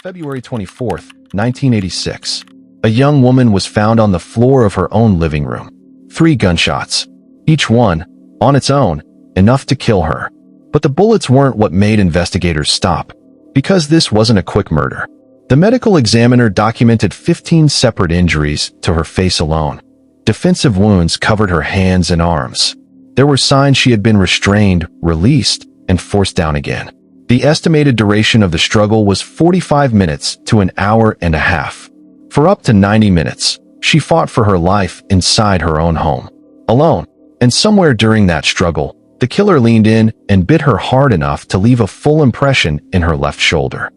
February 24th, 1986. A young woman was found on the floor of her own living room. 3 gunshots. Each one, on its own, enough to kill her. But the bullets weren't what made investigators stop. Because this wasn't a quick murder. The medical examiner documented 15 separate injuries to her face alone. Defensive wounds covered her hands and arms. There were signs she had been restrained, released, and forced down again. The estimated duration of the struggle was 45 minutes to an hour and a half. For up to 90 minutes, she fought for her life inside her own home. Alone. And somewhere during that struggle, the killer leaned in and bit her hard enough to leave a full impression in her left shoulder.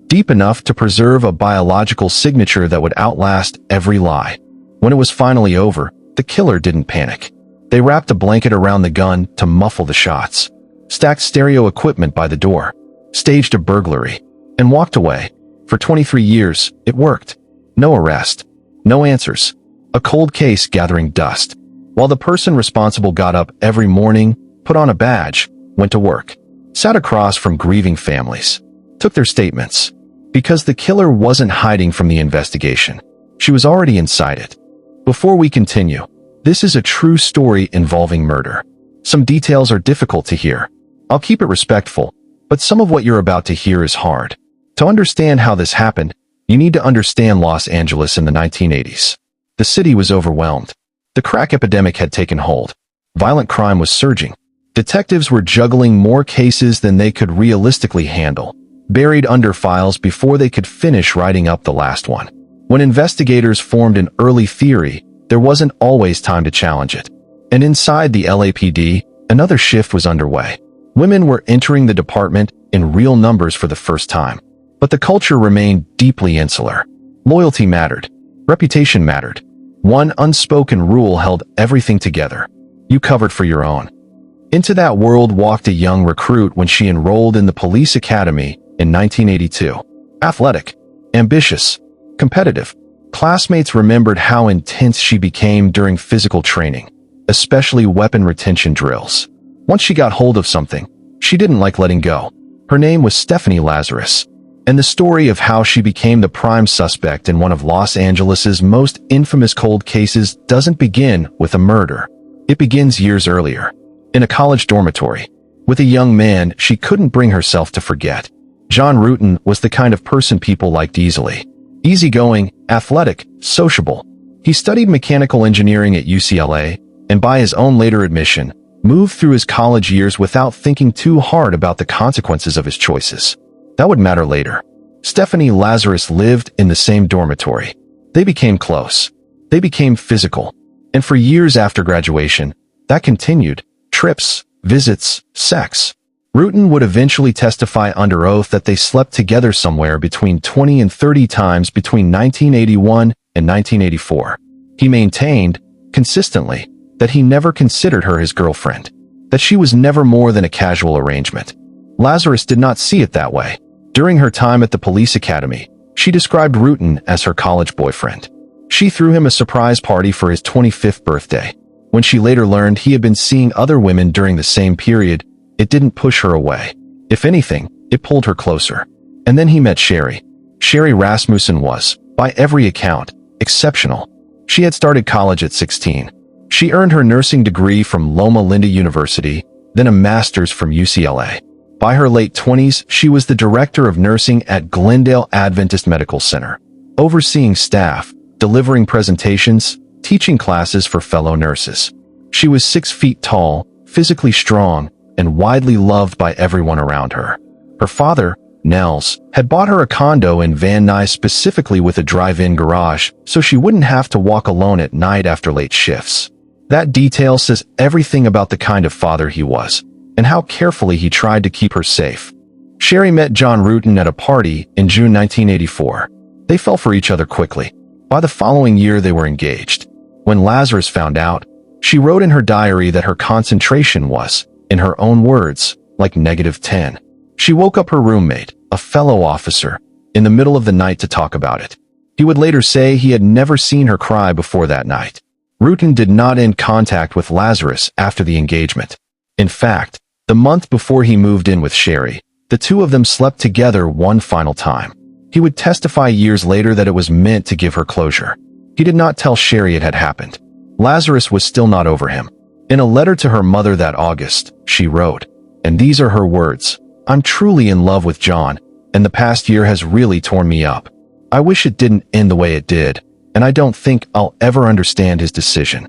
Deep enough to preserve a biological signature that would outlast every lie. When it was finally over, the killer didn't panic. They wrapped a blanket around the gun to muffle the shots, stacked stereo equipment by the door, staged a burglary, and walked away. For 23 years, it worked. No arrest. No answers. A cold case gathering dust. While the person responsible got up every morning, put on a badge, went to work, sat across from grieving families, took their statements. Because the killer wasn't hiding from the investigation. She was already inside it. Before we continue, this is a true story involving murder. Some details are difficult to hear. I'll keep it respectful, but some of what you're about to hear is hard. To understand how this happened, you need to understand Los Angeles in the 1980s. The city was overwhelmed. The crack epidemic had taken hold. Violent crime was surging. Detectives were juggling more cases than they could realistically handle, buried under files before they could finish writing up the last one. When investigators formed an early theory, there wasn't always time to challenge it. And inside the LAPD, another shift was underway. Women were entering the department in real numbers for the first time. But the culture remained deeply insular. Loyalty mattered. Reputation mattered. One unspoken rule held everything together. You covered for your own. Into that world walked a young recruit when she enrolled in the police academy in 1982. Athletic, ambitious, competitive. Classmates remembered how intense she became during physical training, especially weapon retention drills. Once she got hold of something, she didn't like letting go. Her name was Stephanie Lazarus, and the story of how she became the prime suspect in one of Los Angeles's most infamous cold cases doesn't begin with a murder. It begins years earlier, in a college dormitory, with a young man she couldn't bring herself to forget. John Rutan was the kind of person people liked easily. Easygoing, athletic, sociable. He studied mechanical engineering at UCLA, and by his own later admission, moved through his college years without thinking too hard about the consequences of his choices. That would matter later. Stephanie Lazarus lived in the same dormitory. They became close. They became physical. And for years after graduation, that continued. Trips, visits, sex. Rutan would eventually testify under oath that they slept together somewhere between 20 and 30 times between 1981 and 1984. He maintained, consistently, that he never considered her his girlfriend, that she was never more than a casual arrangement. Lazarus did not see it that way. During her time at the police academy, she described Rutan as her college boyfriend. She threw him a surprise party for his 25th birthday. When she later learned he had been seeing other women during the same period, it didn't push her away. If anything, it pulled her closer. And then he met Sherry. Sherry Rasmussen was, by every account, exceptional. She had started college at 16. She earned her nursing degree from Loma Linda University, then a master's from UCLA. By her late 20s, she was the director of nursing at Glendale Adventist Medical Center, overseeing staff, delivering presentations, teaching classes for fellow nurses. She was 6 feet tall, physically strong, and widely loved by everyone around her. Her father, Nels, had bought her a condo in Van Nuys specifically with a drive-in garage, so she wouldn't have to walk alone at night after late shifts. That detail says everything about the kind of father he was, and how carefully he tried to keep her safe. Sherry met John Rutan at a party in June 1984. They fell for each other quickly. By the following year, they were engaged. When Lazarus found out, she wrote in her diary that her concentration was, in her own words, like -10. She woke up her roommate, a fellow officer, in the middle of the night to talk about it. He would later say he had never seen her cry before that night. Rutan did not end contact with Lazarus after the engagement. In fact, the month before he moved in with Sherry, the two of them slept together one final time. He would testify years later that it was meant to give her closure. He did not tell Sherry it had happened. Lazarus was still not over him. In a letter to her mother that August, she wrote, and these are her words, "I'm truly in love with John, and the past year has really torn me up. I wish it didn't end the way it did, and I don't think I'll ever understand his decision."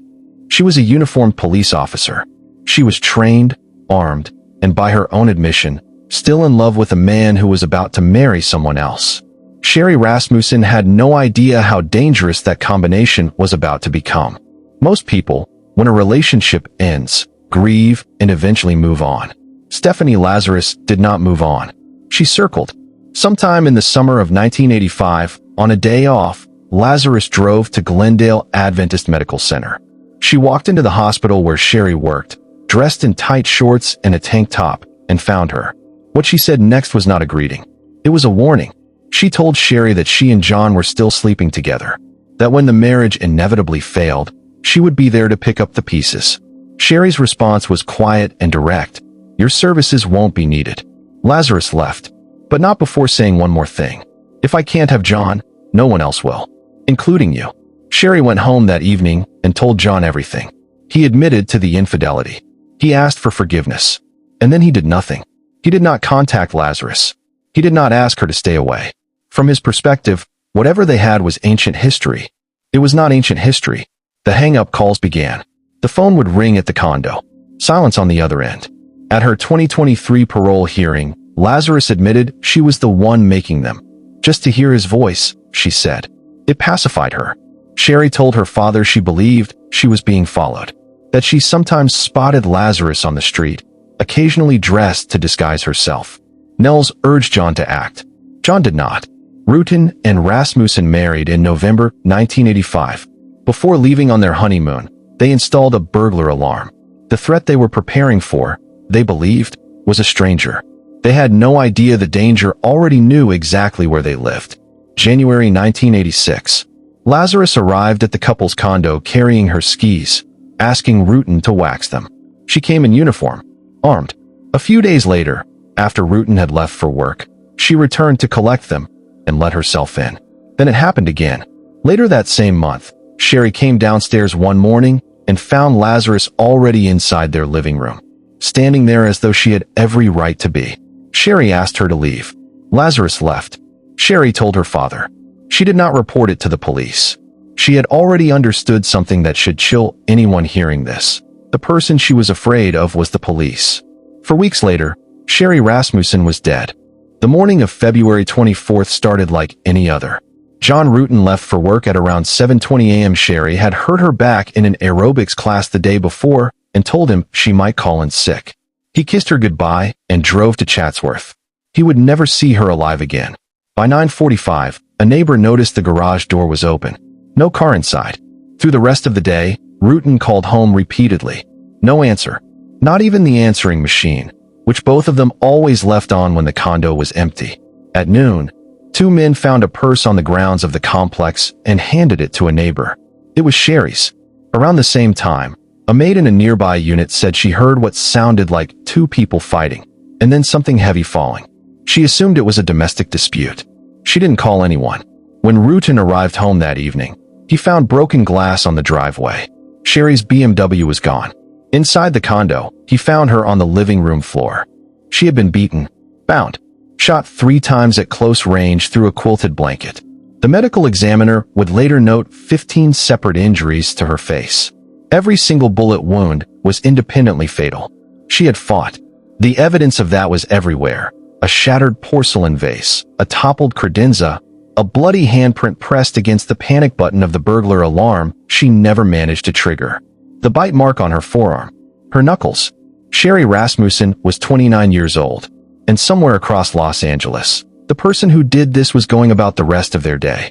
She was a uniformed police officer. She was trained, armed, and by her own admission, still in love with a man who was about to marry someone else. Sherry Rasmussen had no idea how dangerous that combination was about to become. Most people, when a relationship ends, grieve and eventually move on. Stephanie Lazarus did not move on. She circled. Sometime in the summer of 1985, on a day off, Lazarus drove to Glendale Adventist Medical Center. She walked into the hospital where Sherry worked, dressed in tight shorts and a tank top, and found her. What she said next was not a greeting. It was a warning. She told Sherry that she and John were still sleeping together, that when the marriage inevitably failed, she would be there to pick up the pieces. Sherry's response was quiet and direct. "Your services won't be needed." Lazarus left, but not before saying one more thing. "If I can't have John, no one else will, including you." Sherry went home that evening and told John everything. He admitted to the infidelity. He asked for forgiveness. And then he did nothing. He did not contact Lazarus. He did not ask her to stay away. From his perspective, whatever they had was ancient history. It was not ancient history. The hang-up calls began. The phone would ring at the condo. Silence on the other end. At her 2023 parole hearing, Lazarus admitted she was the one making them. Just to hear his voice, she said. It pacified her. Sherry told her father she believed she was being followed, that she sometimes spotted Lazarus on the street, occasionally dressed to disguise herself. Nels urged John to act. John did not. Rutan and Rasmussen married in November 1985. Before leaving on their honeymoon, they installed a burglar alarm. The threat they were preparing for, they believed, was a stranger. They had no idea the danger already knew exactly where they lived. January 1986. Lazarus arrived at the couple's condo carrying her skis, asking Rutan to wax them. She came in uniform, armed. A few days later, after Rutan had left for work, she returned to collect them and let herself in. Then it happened again. Later that same month, Sherry came downstairs one morning and found Lazarus already inside their living room, standing there as though she had every right to be. Sherry asked her to leave. Lazarus left. Sherry told her father. She did not report it to the police. She had already understood something that should chill anyone hearing this. The person she was afraid of was the police. For weeks later, Sherry Rasmussen was dead. The morning of February 24th started like any other. John Rutan left for work at around 7:20 a.m. Sherry had hurt her back in an aerobics class the day before and told him she might call in sick. He kissed her goodbye and drove to Chatsworth. He would never see her alive again. By 9:45, a neighbor noticed the garage door was open. No car inside. Through the rest of the day, Rutan called home repeatedly. No answer. Not even the answering machine, which both of them always left on when the condo was empty. At noon, two men found a purse on the grounds of the complex and handed it to a neighbor. It was Sherry's. Around the same time, a maid in a nearby unit said she heard what sounded like two people fighting, and then something heavy falling. She assumed it was a domestic dispute. She didn't call anyone. When Rutan arrived home that evening, he found broken glass on the driveway. Sherry's BMW was gone. Inside the condo, he found her on the living room floor. She had been beaten, bound, shot 3 times at close range through a quilted blanket. The medical examiner would later note 15 separate injuries to her face. Every single bullet wound was independently fatal. She had fought. The evidence of that was everywhere. A shattered porcelain vase, a toppled credenza, a bloody handprint pressed against the panic button of the burglar alarm she never managed to trigger. The bite mark on her forearm. Her knuckles. Sherry Rasmussen was 29 years old, and somewhere across Los Angeles, the person who did this was going about the rest of their day.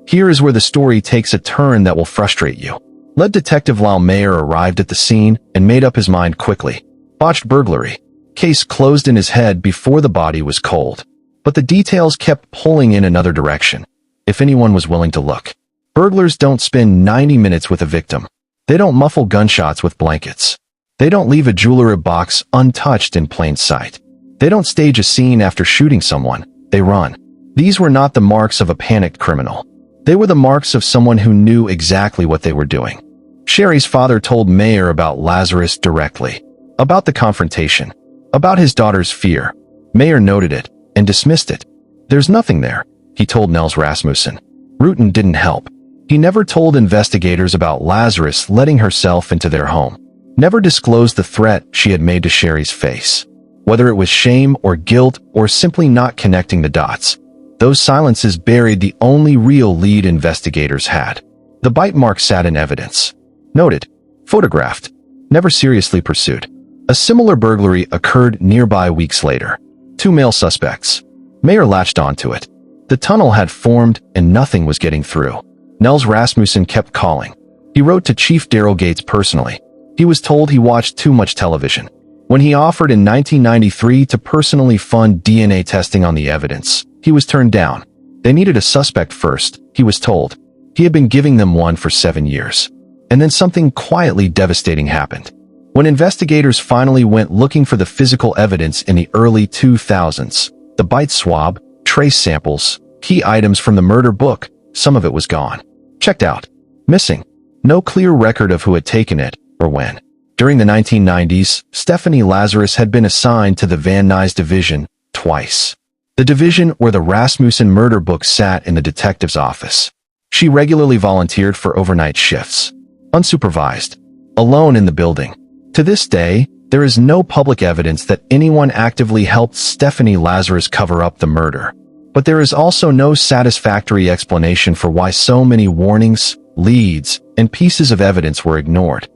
Here is where the story takes a turn that will frustrate you. Lead Detective Lyle Mayer arrived at the scene and made up his mind quickly. Botched burglary. Case closed in his head before the body was cold. But the details kept pulling in another direction, if anyone was willing to look. Burglars don't spend 90 minutes with a victim. They don't muffle gunshots with blankets. They don't leave a jewelry box untouched in plain sight. They don't stage a scene after shooting someone. They run. These were not the marks of a panicked criminal. They were the marks of someone who knew exactly what they were doing. Sherry's father told Mayer about Lazarus directly, about the confrontation, about his daughter's fear. Mayer noted it and dismissed it. "There's nothing there," he told Nels Rasmussen. Rutan didn't help. He never told investigators about Lazarus letting herself into their home, never disclosed the threat she had made to Sherry's face. Whether it was shame or guilt or simply not connecting the dots, those silences buried the only real lead investigators had. The bite mark sat in evidence. Noted, photographed, never seriously pursued. A similar burglary occurred nearby weeks later. 2 male suspects. Mayer latched onto it. The tunnel had formed and nothing was getting through. Nels Rasmussen kept calling. He wrote to Chief Daryl Gates personally. He was told he watched too much television. When he offered in 1993 to personally fund DNA testing on the evidence, he was turned down. They needed a suspect first, he was told. He had been giving them one for 7 years. And then something quietly devastating happened. When investigators finally went looking for the physical evidence in the early 2000s, the bite swab, trace samples, key items from the murder book, some of it was gone. Checked out. Missing. No clear record of who had taken it, or when. During the 1990s, Stephanie Lazarus had been assigned to the Van Nuys division twice. The division where the Rasmussen murder book sat in the detective's office. She regularly volunteered for overnight shifts. Unsupervised. Alone in the building. To this day, there is no public evidence that anyone actively helped Stephanie Lazarus cover up the murder. But there is also no satisfactory explanation for why so many warnings, leads, and pieces of evidence were ignored.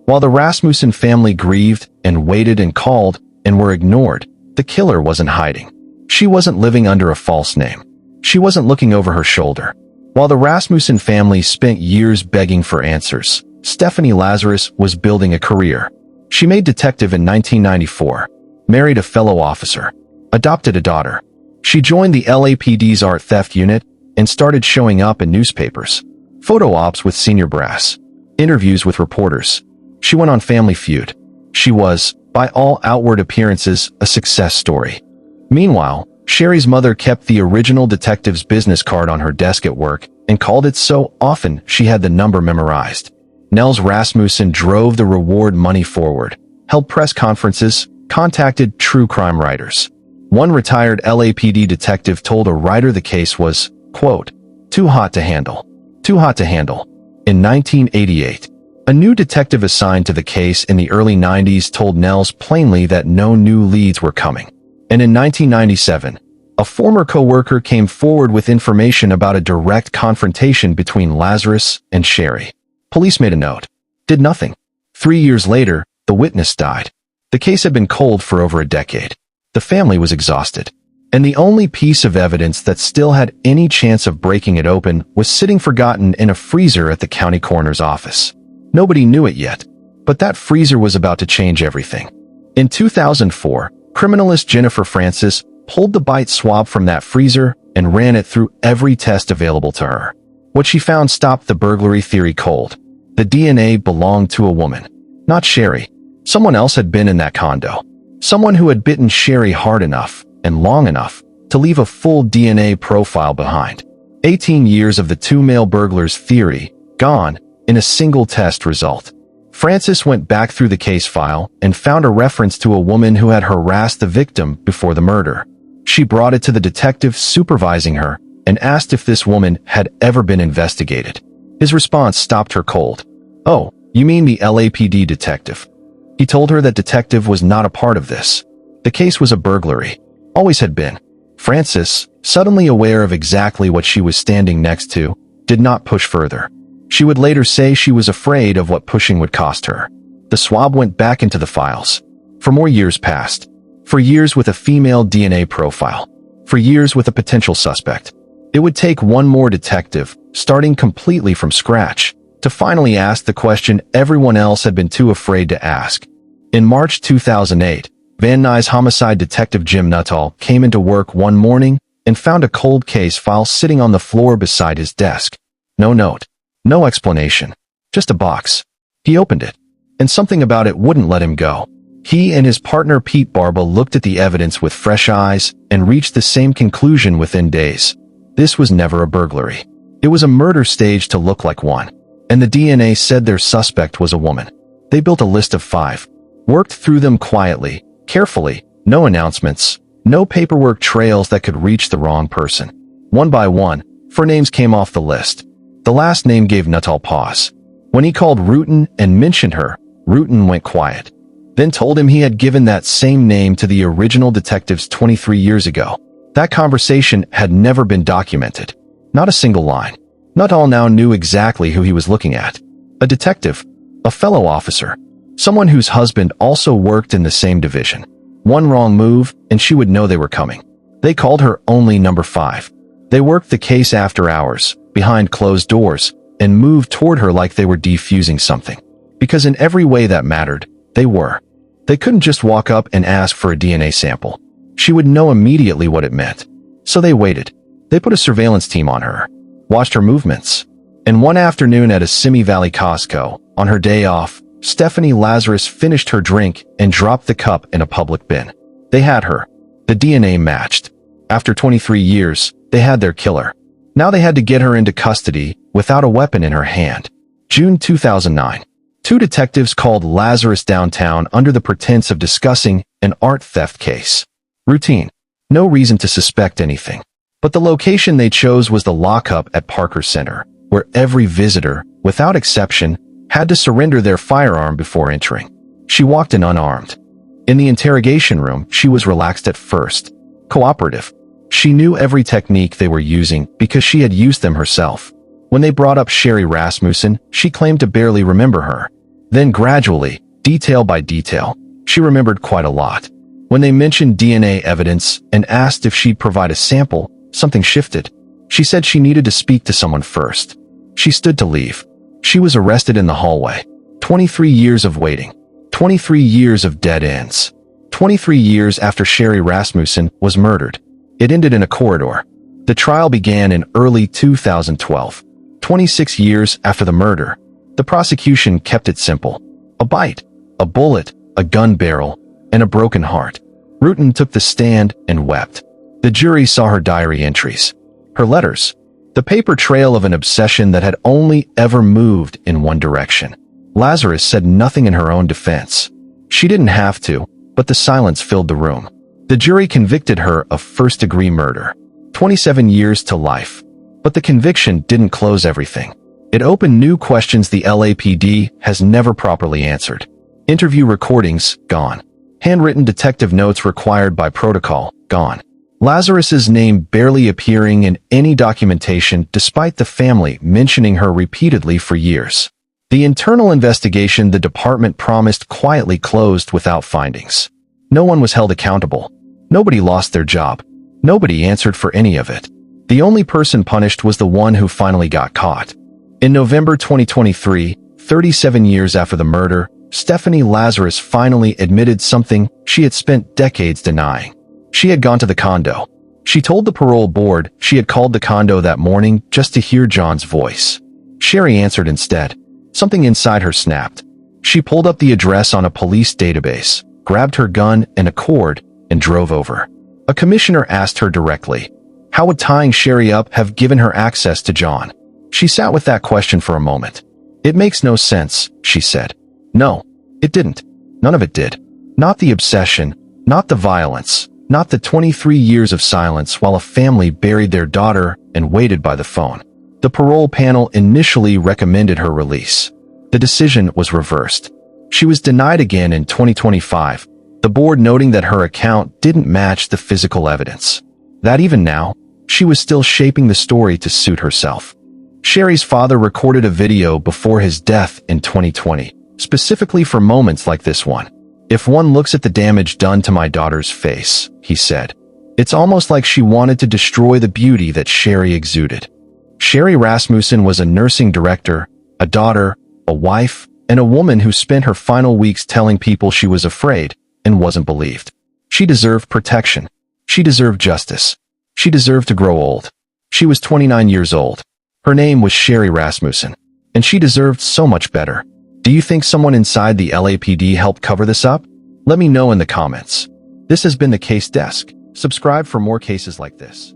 While the Rasmussen family grieved and waited and called and were ignored, the killer wasn't hiding. She wasn't living under a false name. She wasn't looking over her shoulder. While the Rasmussen family spent years begging for answers, Stephanie Lazarus was building a career. She made detective in 1994, married a fellow officer, adopted a daughter. She joined the LAPD's art theft unit and started showing up in newspapers, photo ops with senior brass, interviews with reporters. She went on Family Feud. She was, by all outward appearances, a success story. Meanwhile, Sherry's mother kept the original detective's business card on her desk at work and called it so often she had the number memorized. Nels Rasmussen drove the reward money forward, held press conferences, contacted true crime writers. One retired LAPD detective told a writer the case was, quote, too hot to handle. Too hot to handle. In 1988, a new detective assigned to the case in the early 90s told Nels plainly that no new leads were coming. And in 1997, a former co-worker came forward with information about a direct confrontation between Lazarus and Sherry. Police made a note. Did nothing. 3 years later, the witness died. The case had been cold for over a decade. The family was exhausted. And the only piece of evidence that still had any chance of breaking it open was sitting forgotten in a freezer at the county coroner's office. Nobody knew it yet, but that freezer was about to change everything. In 2004, criminalist Jennifer Francis pulled the bite swab from that freezer and ran it through every test available to her. What she found stopped the burglary theory cold. The DNA belonged to a woman, not Sherry. Someone else had been in that condo. Someone who had bitten Sherry hard enough and long enough to leave a full DNA profile behind. 18 years of the 2 male burglars theory, gone in a single test result. Francis went back through the case file and found a reference to a woman who had harassed the victim before the murder. She brought it to the detective supervising her and asked if this woman had ever been investigated. His response stopped her cold. Oh, you mean the LAPD detective? He told her that detective was not a part of this. The case was a burglary. Always had been. Francis, suddenly aware of exactly what she was standing next to, did not push further. She would later say she was afraid of what pushing would cost her. The swab went back into the files. For more years passed. For years with a female DNA profile. For years with a potential suspect. It would take one more detective, starting completely from scratch, to finally ask the question everyone else had been too afraid to ask. In March 2008, Van Nuys homicide detective Jim Nuttall came into work one morning and found a cold case file sitting on the floor beside his desk. No note. No explanation. Just a box. He opened it. And something about it wouldn't let him go. He and his partner Pete Barba looked at the evidence with fresh eyes and reached the same conclusion within days. This was never a burglary. It was a murder staged to look like one. And the DNA said their suspect was a woman. They built a list of 5. Worked through them quietly, carefully, no announcements, no paperwork trails that could reach the wrong person. One by one, 4 names came off the list. The last name gave Nuttall pause. When he called Rutan and mentioned her, Rutan went quiet. Then told him he had given that same name to the original detectives 23 years ago. That conversation had never been documented. Not a single line. Nuttall now knew exactly who he was looking at. A detective. A fellow officer. Someone whose husband also worked in the same division. One wrong move, and she would know they were coming. They called her only number 5. They worked the case after hours, behind closed doors, and moved toward her like they were defusing something. Because in every way that mattered, they were. They couldn't just walk up and ask for a DNA sample. She would know immediately what it meant. So they waited. They put a surveillance team on her, watched her movements. And one afternoon at a Simi Valley Costco, on her day off, Stephanie Lazarus finished her drink and dropped the cup in a public bin. They had her. The DNA matched. After 23 years, they had their killer. Now they had to get her into custody without a weapon in her hand. June 2009. 2 detectives called Lazarus downtown under the pretense of discussing an art theft case. Routine. No reason to suspect anything. But the location they chose was the lockup at Parker Center, where every visitor, without exception, had to surrender their firearm before entering. She walked in unarmed. In the interrogation room, she was relaxed at first. Cooperative. She knew every technique they were using because she had used them herself. When they brought up Sherry Rasmussen, she claimed to barely remember her. Then gradually, detail by detail, she remembered quite a lot. When they mentioned DNA evidence and asked if she'd provide a sample, something shifted. She said she needed to speak to someone first. She stood to leave. She was arrested in the hallway. 23 years of waiting. 23 years of dead ends. 23 years after Sherry Rasmussen was murdered. It ended in a corridor. The trial began in early 2012. 26 years after the murder. The prosecution kept it simple. A bite, a bullet, a gun barrel, and a broken heart. Rutan took the stand and wept. The jury saw her diary entries. Her letters. The paper trail of an obsession that had only ever moved in one direction. Lazarus said nothing in her own defense. She didn't have to, but the silence filled the room. The jury convicted her of first-degree murder. 27 years to life. But the conviction didn't close everything. It opened new questions the LAPD has never properly answered. Interview recordings, gone. Handwritten detective notes required by protocol, gone. Lazarus's name barely appearing in any documentation despite the family mentioning her repeatedly for years. The internal investigation the department promised quietly closed without findings. No one was held accountable. Nobody lost their job. Nobody answered for any of it. The only person punished was the one who finally got caught. In November 2023, 37 years after the murder, Stephanie Lazarus finally admitted something she had spent decades denying. She had gone to the condo. She told the parole board she had called the condo that morning just to hear John's voice. Sherry answered instead. Something inside her snapped. She pulled up the address on a police database, grabbed her gun and a cord, and drove over. A commissioner asked her directly, how would tying Sherry up have given her access to John? She sat with that question for a moment. It makes no sense, she said. No, it didn't. None of it did. Not the obsession, not the violence, not the 23 years of silence while a family buried their daughter and waited by the phone. The parole panel initially recommended her release. The decision was reversed. She was denied again in 2025, the board noting that her account didn't match the physical evidence. That even now, she was still shaping the story to suit herself. Sherry's father recorded a video before his death in 2020, specifically for moments like this one. If one looks at the damage done to my daughter's face, he said, it's almost like she wanted to destroy the beauty that Sherry exuded. Sherry Rasmussen was a nursing director, a daughter, a wife, and a woman who spent her final weeks telling people she was afraid and wasn't believed. She deserved protection. She deserved justice. She deserved to grow old. She was 29 years old. Her name was Sherry Rasmussen, and she deserved so much better. Do you think someone inside the LAPD helped cover this up? Let me know in the comments. This has been the Case Desk. Subscribe for more cases like this.